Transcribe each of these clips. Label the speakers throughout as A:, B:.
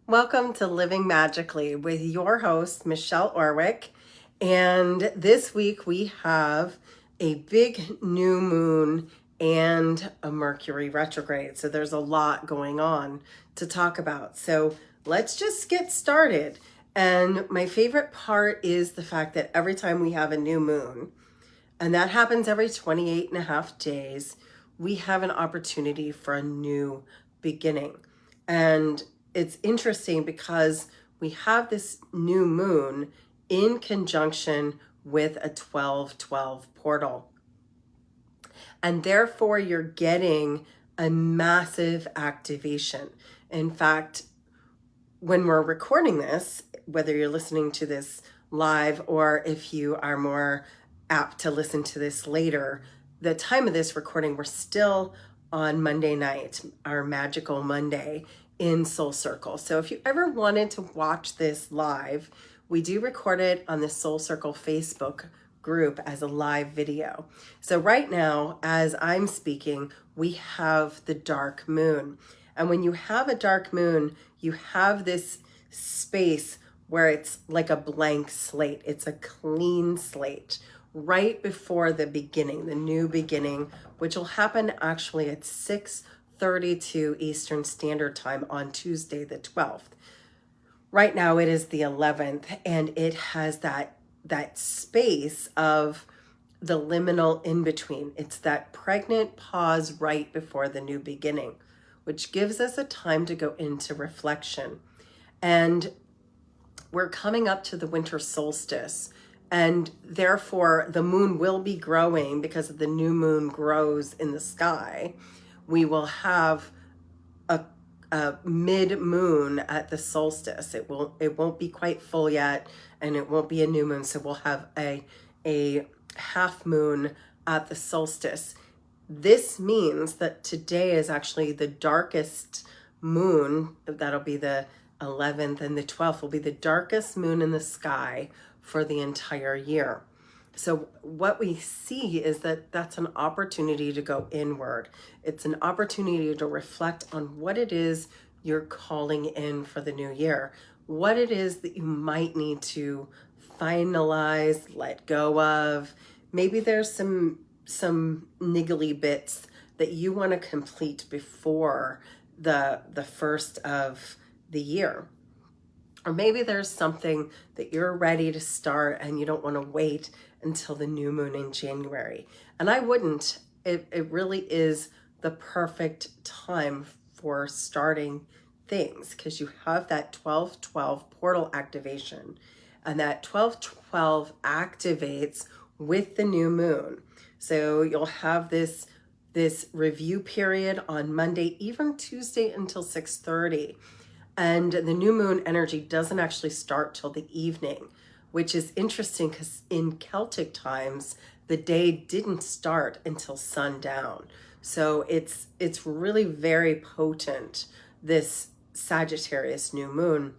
A: Welcome to Living Magically with your host, Michelle Orwick. And this week we have a big new moon and a Mercury retrograde. So there's a lot going on to talk about. So let's just get started. And my favorite part is the fact that every time we have a new moon, and that happens every 28 and a half days, we have an opportunity for a new beginning. And it's interesting because we have this new moon in conjunction with a 12-12 portal. And therefore, you're getting a massive activation. In fact, when we're recording this, whether you're listening to this live or if you are more apt to listen to this later, the time of this recording, we're still on Monday night, our magical Monday in Soul Circle. So if you ever wanted to watch this live, we do record it on the Soul Circle Facebook group as a live video. So right now, as I'm speaking, we have the dark moon. And when you have a dark moon, you have this space where it's like a blank slate. It's a clean slate right before the beginning, the new beginning, which will happen actually at 6:32 Eastern Standard Time on Tuesday, the 12th. Right now it is the 11th, and it has that space of the liminal in between. It's that pregnant pause right before the new beginning, which gives us a time to go into reflection. And we're coming up to the winter solstice, and therefore the moon will be growing because the new moon grows in the sky. We will have a mid-moon at the solstice. It won't be quite full yet, and it won't be a new moon, so we'll have a half moon at the solstice. This means that today is actually the darkest moon. That'll be the 11th, and the 12th will be the darkest moon in the sky for the entire year. So what we see is that that's an opportunity to go inward. It's an opportunity to reflect on what it is you're calling in for the new year, what it is that you might need to finalize, let go of. Maybe there's some niggly bits that you want to complete before the first of the year. Or maybe there's something that you're ready to start and you don't want to wait until the new moon in January. And I wouldn't. It really is the perfect time for starting things because you have that 12-12 portal activation, and that 12-12 activates with the new moon. So you'll have this review period on Monday, even Tuesday until 6:30. And the new moon energy doesn't actually start till the evening, which is interesting because in Celtic times, the day didn't start until sundown. So it's really very potent, this Sagittarius new moon.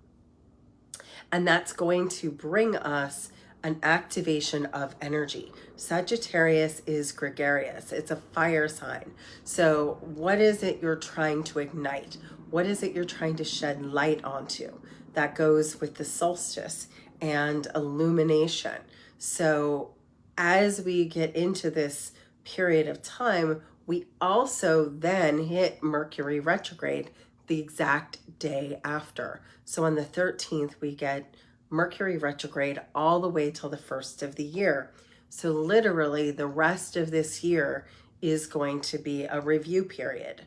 A: And that's going to bring us an activation of energy. Sagittarius is gregarious. It's a fire sign. So what is it you're trying to ignite? What is it you're trying to shed light onto? That goes with the solstice and illumination. So as we get into this period of time, we also then hit Mercury retrograde the exact day after. So on the 13th, we get Mercury retrograde all the way till the first of the year. So literally the rest of this year is going to be a review period.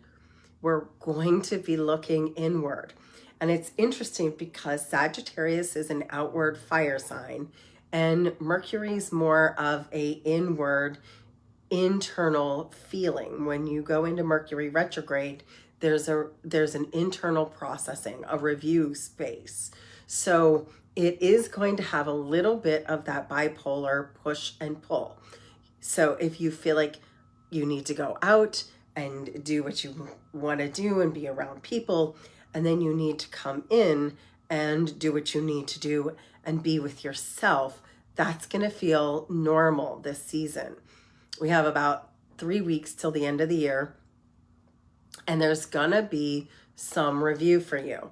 A: We're going to be looking inward. And it's interesting because Sagittarius is an outward fire sign and Mercury is more of a inward, internal feeling. When you go into Mercury retrograde, there's an internal processing, a review space. So it is going to have a little bit of that bipolar push and pull. So if you feel like you need to go out and do what you want to do and be around people, and then you need to come in and do what you need to do and be with yourself, that's going to feel normal this season. We have about 3 weeks till the end of the year, and there's gonna be some review for you.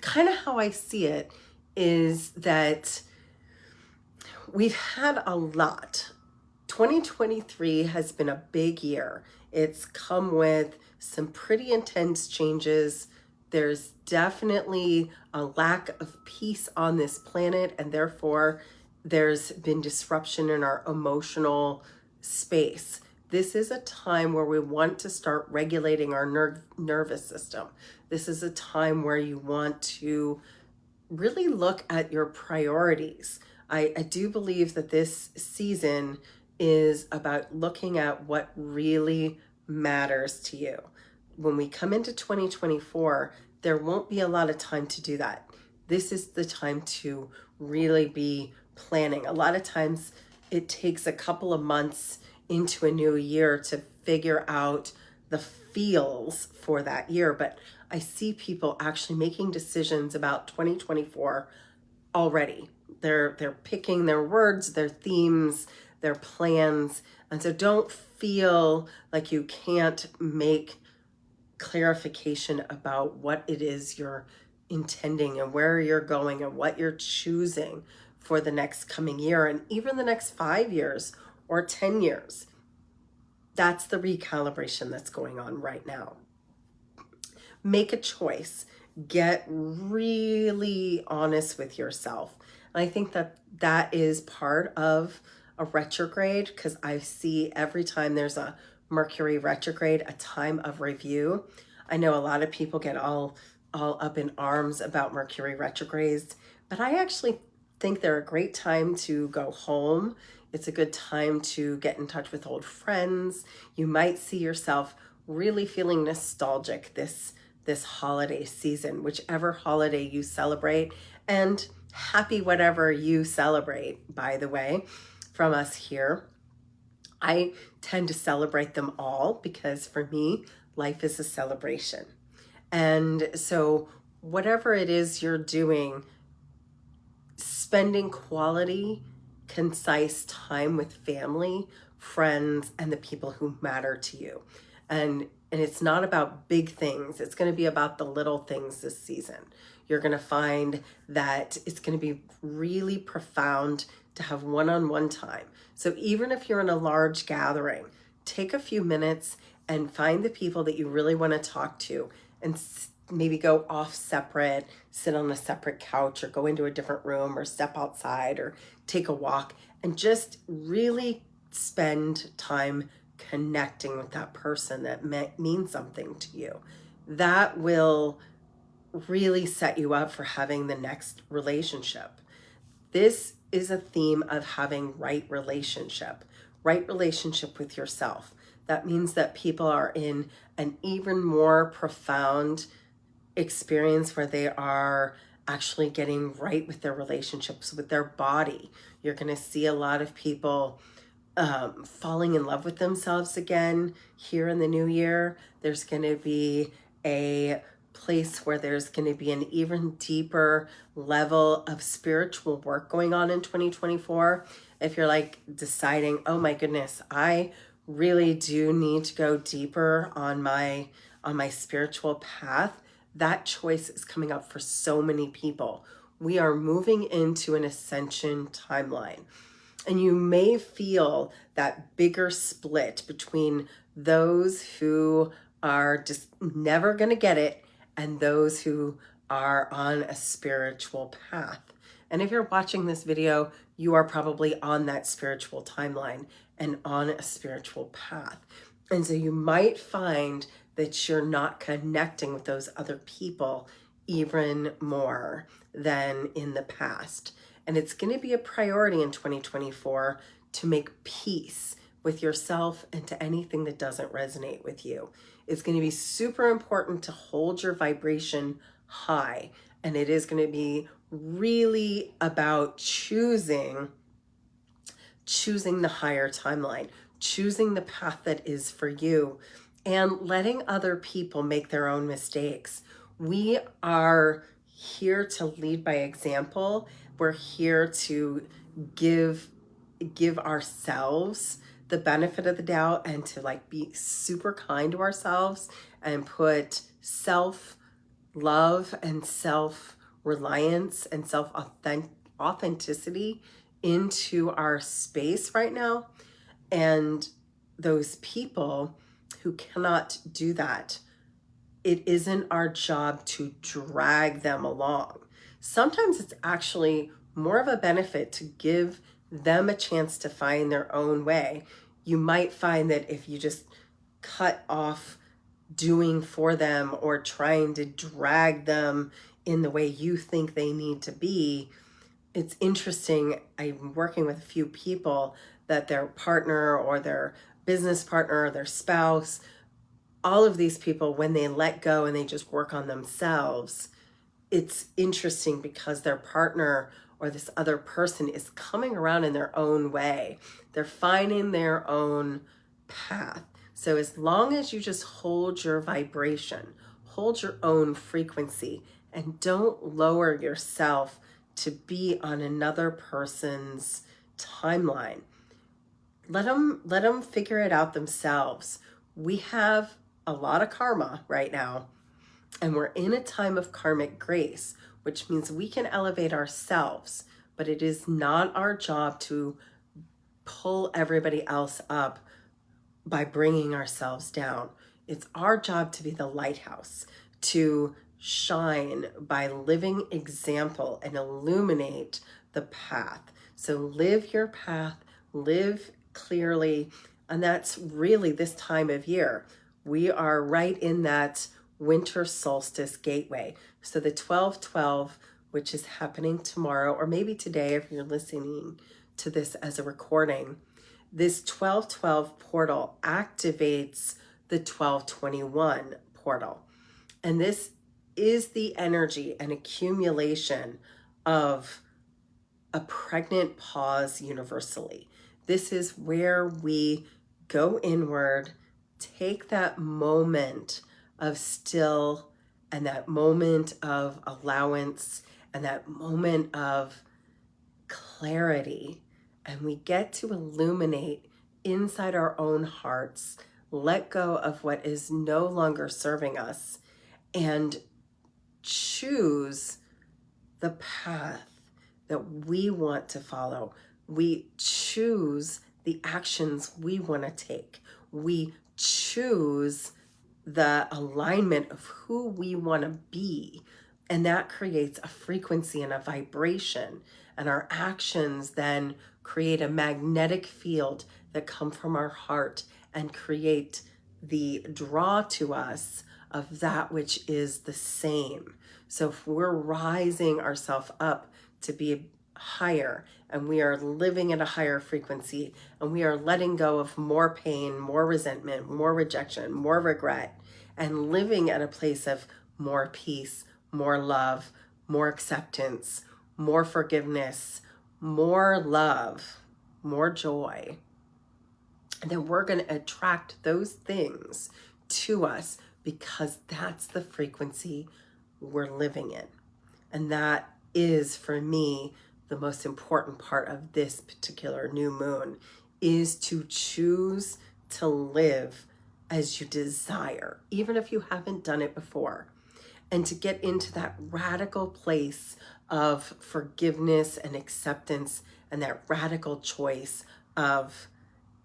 A: kind of how I see it is that we've had a lot. 2023 has been a big year. It's come with some pretty intense changes. There's definitely a lack of peace on this planet, and therefore there's been disruption in our emotional space. This is a time where we want to start regulating our nervous system. This is a time where you want to really look at your priorities. I do believe that this season is about looking at what really matters to you. When we come into 2024, there won't be a lot of time to do that. This is the time to really be planning. A lot of times it takes a couple of months into a new year to figure out the feels for that year, but I see people actually making decisions about 2024 already. They're picking their words, their themes, their plans. And so don't feel like you can't make clarification about what it is you're intending and where you're going and what you're choosing for the next coming year and even the next 5 years or 10 years. That's the recalibration that's going on right now. Make a choice. Get really honest with yourself. And I think that that is part of a retrograde, because I see every time there's a Mercury retrograde, a time of review. I know a lot of people get all up in arms about Mercury retrogrades, but I actually think they're a great time to go home. It's a good time to get in touch with old friends. You might see yourself really feeling nostalgic this holiday season, whichever holiday you celebrate, and happy whatever you celebrate, by the way, from us here. I tend to celebrate them all because for me, life is a celebration. And so whatever it is you're doing, spending quality, concise time with family, friends, and the people who matter to you. And it's not about big things. It's going to be about the little things this season. You're going to find that it's going to be really profound to have one-on-one time. So even if you're in a large gathering, take a few minutes and find the people that you really want to talk to and maybe go off separate, sit on a separate couch or go into a different room or step outside or take a walk and just really spend time connecting with that person that means something to you. That will really set you up for having the next relationship. This is a theme of having right relationship with yourself. That means that people are in an even more profound experience where they are actually getting right with their relationships with their body. You're going to see a lot of people falling in love with themselves again here in the new year. There's going to be a place where there's going to be an even deeper level of spiritual work going on in 2024. If you're like deciding, oh my goodness, I really do need to go deeper on my spiritual path, that choice is coming up for so many people. We are moving into an ascension timeline. And you may feel that bigger split between those who are just never going to get it and those who are on a spiritual path. And if you're watching this video, you are probably on that spiritual timeline and on a spiritual path. And so you might find that you're not connecting with those other people even more than in the past. And it's going to be a priority in 2024 to make peace with yourself and to anything that doesn't resonate with you. It's going to be super important to hold your vibration high. And it is going to be really about choosing the higher timeline, choosing the path that is for you, and letting other people make their own mistakes. We are here to lead by example. We're here to give ourselves the benefit of the doubt and to like be super kind to ourselves and put self love and self-reliance and self-authenticity into our space right now. And those people who cannot do that, it isn't our job to drag them along. Sometimes it's actually more of a benefit to give them a chance to find their own way. You might find that if you just cut off doing for them or trying to drag them in the way you think they need to be, it's interesting. I'm working with a few people that their partner or their business partner or their spouse, all of these people, when they let go and they just work on themselves, it's interesting because their partner or this other person is coming around in their own way. They're finding their own path. So as long as you just hold your vibration, hold your own frequency, and don't lower yourself to be on another person's timeline, let them figure it out themselves. We have a lot of karma right now, and we're in a time of karmic grace, which means we can elevate ourselves, but it is not our job to pull everybody else up by bringing ourselves down. It's our job to be the lighthouse, to shine by living example and illuminate the path. So live your path, live clearly, and that's really this time of year. We are right in that winter solstice gateway. So the 12/12, which is happening tomorrow, or maybe today if you're listening to this as a recording, this 12/12 portal activates the 12/21 portal. And this is the energy and accumulation of a pregnant pause universally. This is where we go inward, take that moment of still and that moment of allowance and that moment of clarity, and we get to illuminate inside our own hearts, let go of what is no longer serving us, and choose the path that we want to follow. We choose the actions we want to take. We choose the alignment of who we want to be. And that creates a frequency and a vibration. And our actions then create a magnetic field that come from our heart and create the draw to us of that which is the same. So if we're rising ourselves up to be higher, and we are living at a higher frequency, and we are letting go of more pain, more resentment, more rejection, more regret, and living at a place of more peace, more love, more acceptance, more forgiveness, more love, more joy, and then we're going to attract those things to us because that's the frequency we're living in. And that is, for me, the most important part of this particular new moon, is to choose to live as you desire, even if you haven't done it before, and to get into that radical place of forgiveness and acceptance, and that radical choice of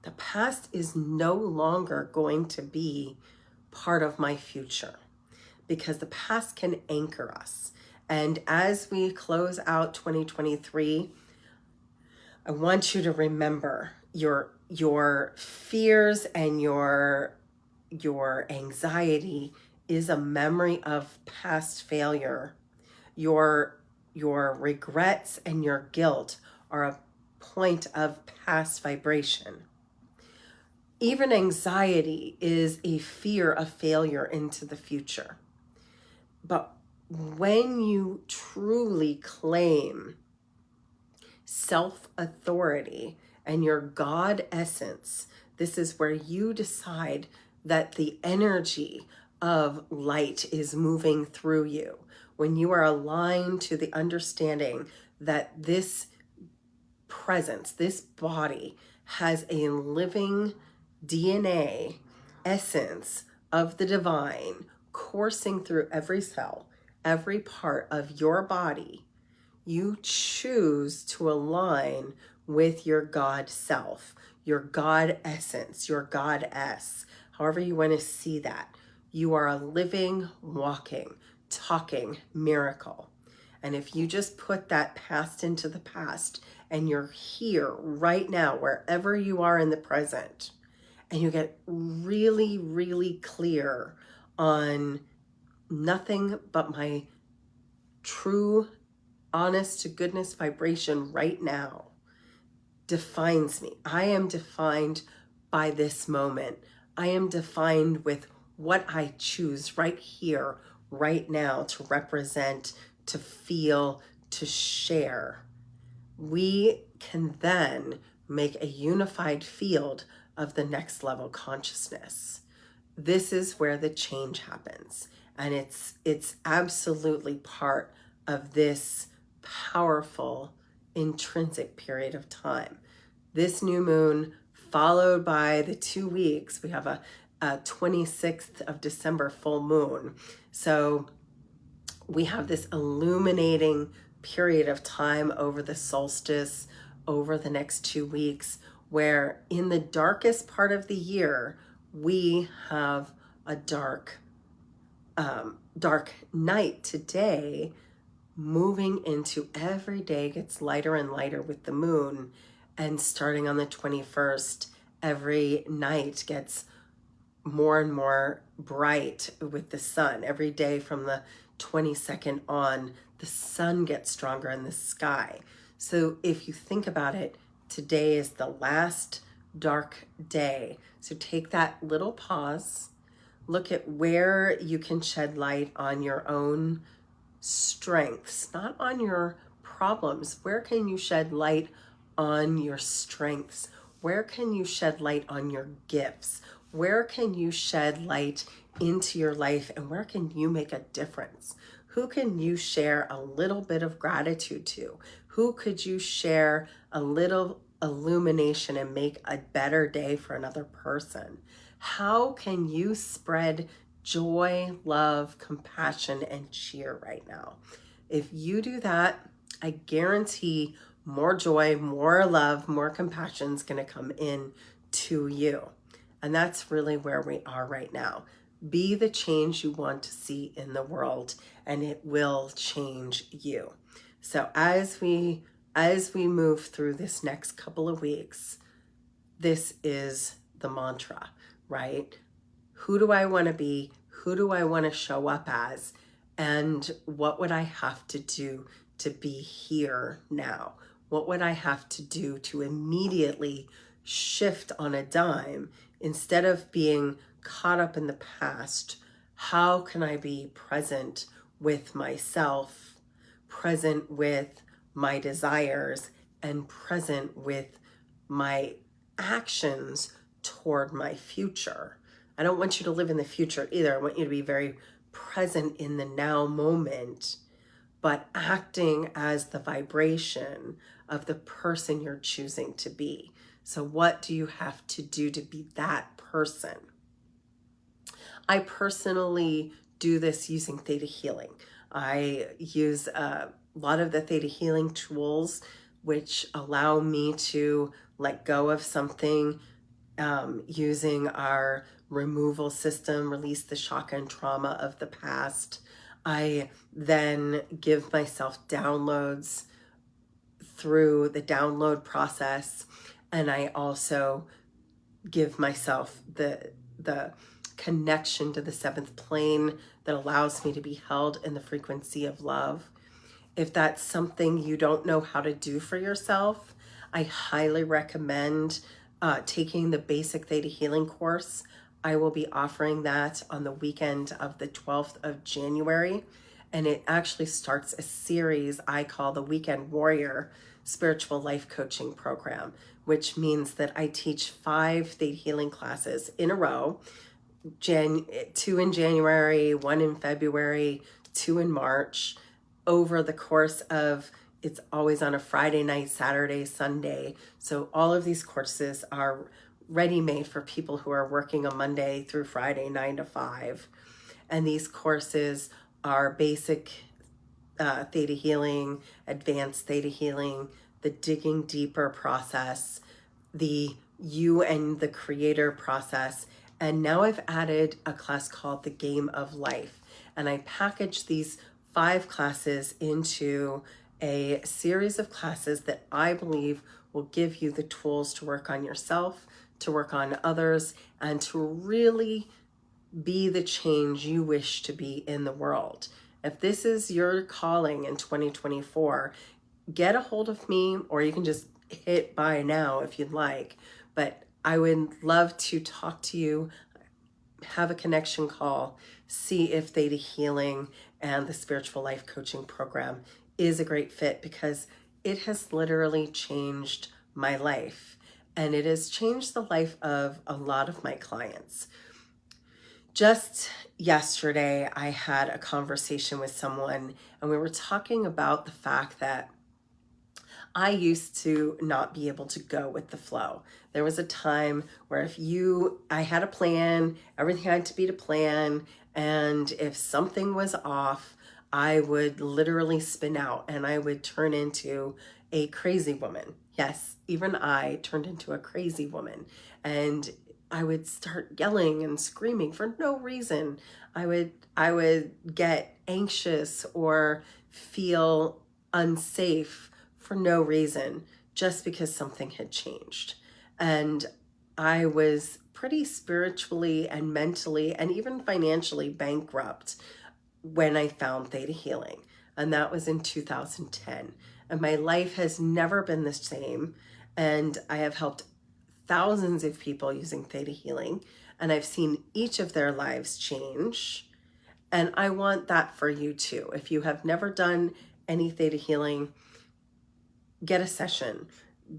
A: the past is no longer going to be part of my future, because the past can anchor us. And as we close out 2023, I want you to remember your fears and your anxiety is a memory of past failure. Your regrets and your guilt are a point of past vibration. Even anxiety is a fear of failure into the future. But when you truly claim self-authority and your God essence, this is where you decide that the energy of light is moving through you. When you are aligned to the understanding that this presence, this body, has a living DNA essence of the divine coursing through every cell, every part of your body, you choose to align with your God self, your God essence, your goddess, however you want to see that. You are a living, walking, talking miracle. And if you just put that past into the past and you're here right now, wherever you are in the present, and you get really, really clear on nothing but my true, honest to goodness vibration right now defines me. I am defined by this moment. I am defined with what I choose right here, right now, to represent, to feel, to share. We can then make a unified field of the next level consciousness. This is where the change happens. And it's absolutely part of this powerful intrinsic period of time. This new moon, followed by the 2 weeks, we have a 26th of December full moon. So we have this illuminating period of time over the solstice, over the next 2 weeks, where in the darkest part of the year, we have a dark night today, moving into every day gets lighter and lighter with the moon. And starting on the 21st, every night gets more and more bright with the sun. Every day from the 22nd on, the sun gets stronger in the sky. So if you think about it, today is the last dark day. So take that little pause, look at where you can shed light on your own strengths, not on your problems. Where can you shed light on your strengths? Where can you shed light on your gifts? Where can you shed light into your life, and where can you make a difference? Who can you share a little bit of gratitude to? Who could you share a little illumination and make a better day for another person? How can you spread joy, love, compassion, and cheer right now? If you do that, I guarantee more joy, more love, more compassion is going to come in to you. And that's really where we are right now. Be the change you want to see in the world, and it will change you. So as we move through this next couple of weeks, this is the mantra, right? Who do I want to be? Who do I want to show up as? And what would I have to do to be here now? What would I have to do to immediately shift on a dime? Instead of being caught up in the past, how can I be present with myself, present with my desires, and present with my actions toward my future? I don't want you to live in the future either. I want you to be very present in the now moment, but acting as the vibration of the person you're choosing to be. So what do you have to do to be that person? I personally do this using Theta Healing. I use a lot of the Theta Healing tools, which allow me to let go of something, using our removal system, release the shock and trauma of the past. I then give myself downloads through the download process, and I also give myself the connection to the seventh plane that allows me to be held in the frequency of love. If that's something you don't know how to do for yourself, I highly recommend taking the basic Theta Healing course. I will be offering that on the weekend of the 12th of January. And it actually starts a series I call the Weekend Warrior Spiritual Life Coaching Program, which means that I teach 5 Theta Healing classes in a row, 2 in January, 1 in February, 2 in March, over the course of, it's always on a Friday night, Saturday, Sunday. So all of these courses are ready-made for people who are working a Monday through Friday, 9 to 5. And these courses our basic Theta Healing, advanced Theta Healing, the digging deeper process, the you and the creator process. And now I've added a class called the Game of Life. And I packaged these 5 classes into a series of classes that I believe will give you the tools to work on yourself, to work on others, and to really be the change you wish to be in the world. If this is your calling in 2024, get a hold of me, or you can just hit buy now if you'd like. But I would love to talk to you, have a connection call, see if Theta Healing and the Spiritual Life Coaching Program is a great fit, because it has literally changed my life, and it has changed the life of a lot of my clients. Just yesterday, I had a conversation with someone, and we were talking about the fact that I used to not be able to go with the flow. There was a time where I had a plan, everything had to be to plan, and if something was off, I would literally spin out and I would turn into a crazy woman. Yes, even I turned into a crazy woman, and I would start yelling and screaming for no reason. I would get anxious or feel unsafe for no reason, just because something had changed. And I was pretty spiritually and mentally and even financially bankrupt when I found Theta Healing. And that was in 2010. And my life has never been the same. And I have helped thousands of people using Theta Healing, and I've seen each of their lives change. And I want that for you too. If you have never done any Theta Healing, get a session,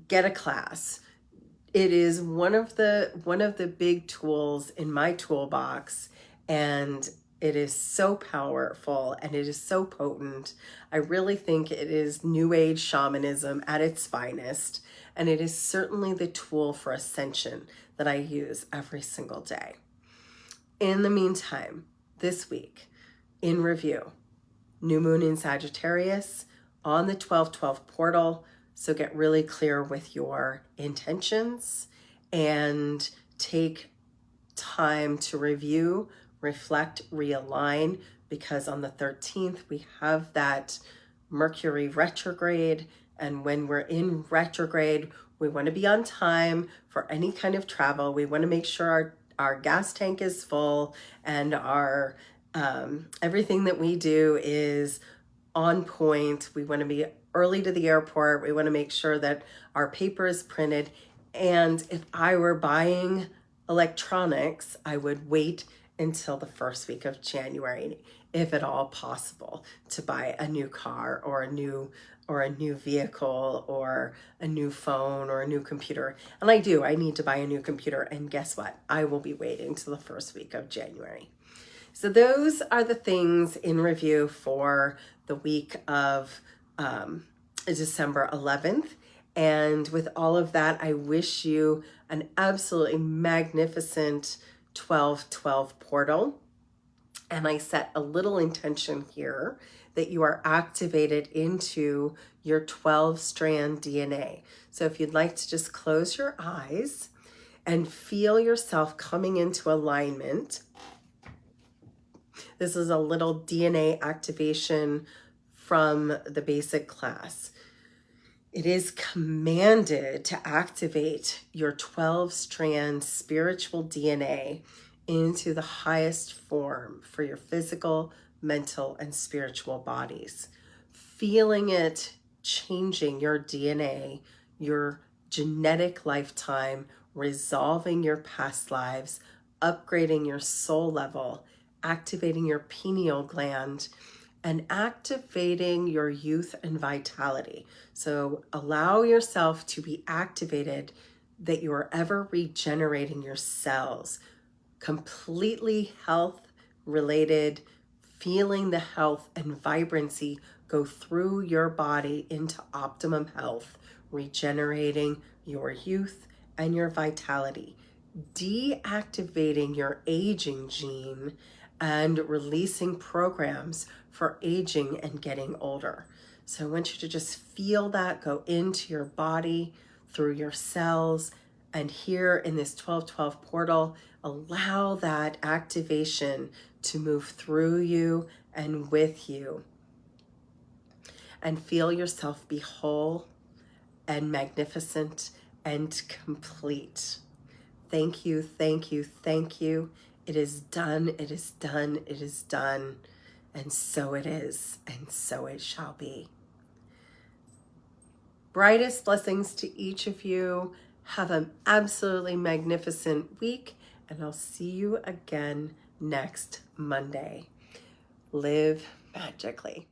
A: get a class. It is one of the big tools in my toolbox, and it is so powerful and it is so potent. I really think it is New Age shamanism at its finest, and it is certainly the tool for ascension that I use every single day. In the meantime, this week, in review, new moon in Sagittarius on the 12/12 portal. So get really clear with your intentions and take time to review, reflect, realign, because on the 13th we have that Mercury retrograde. And when we're in retrograde, we want to be on time for any kind of travel. We want to make sure our gas tank is full, and our everything that we do is on point. We want to be early to the airport. We want to make sure that our paper is printed. And if I were buying electronics, I would wait until the first week of January, if at all possible, to buy a new car or a new vehicle or a new phone or a new computer. And I need to buy a new computer. And guess what? I will be waiting till the first week of January. So those are the things in review for the week of December 11th. And with all of that, I wish you an absolutely magnificent 12/12 portal. And I set a little intention here that you are activated into your 12-strand DNA. So if you'd like to just close your eyes and feel yourself coming into alignment. This is a little DNA activation from the basic class. It is commanded to activate your 12-strand spiritual DNA into the highest form for your physical, mental, and spiritual bodies. Feeling it changing your DNA, your genetic lifetime, resolving your past lives, upgrading your soul level, activating your pineal gland, and activating your youth and vitality. So allow yourself to be activated, that you are ever regenerating your cells, completely health related, feeling the health and vibrancy go through your body into optimum health, regenerating your youth and your vitality, deactivating your aging gene, and releasing programs for aging and getting older. So I want you to just feel that go into your body, through your cells, and here in this 1212 portal, allow that activation to move through you and with you. And feel yourself be whole and magnificent and complete. Thank you, thank you, thank you. It is done, it is done, it is done. And so it is, and so it shall be. Brightest blessings to each of you. Have an absolutely magnificent week, and I'll see you again next Monday. Live magically.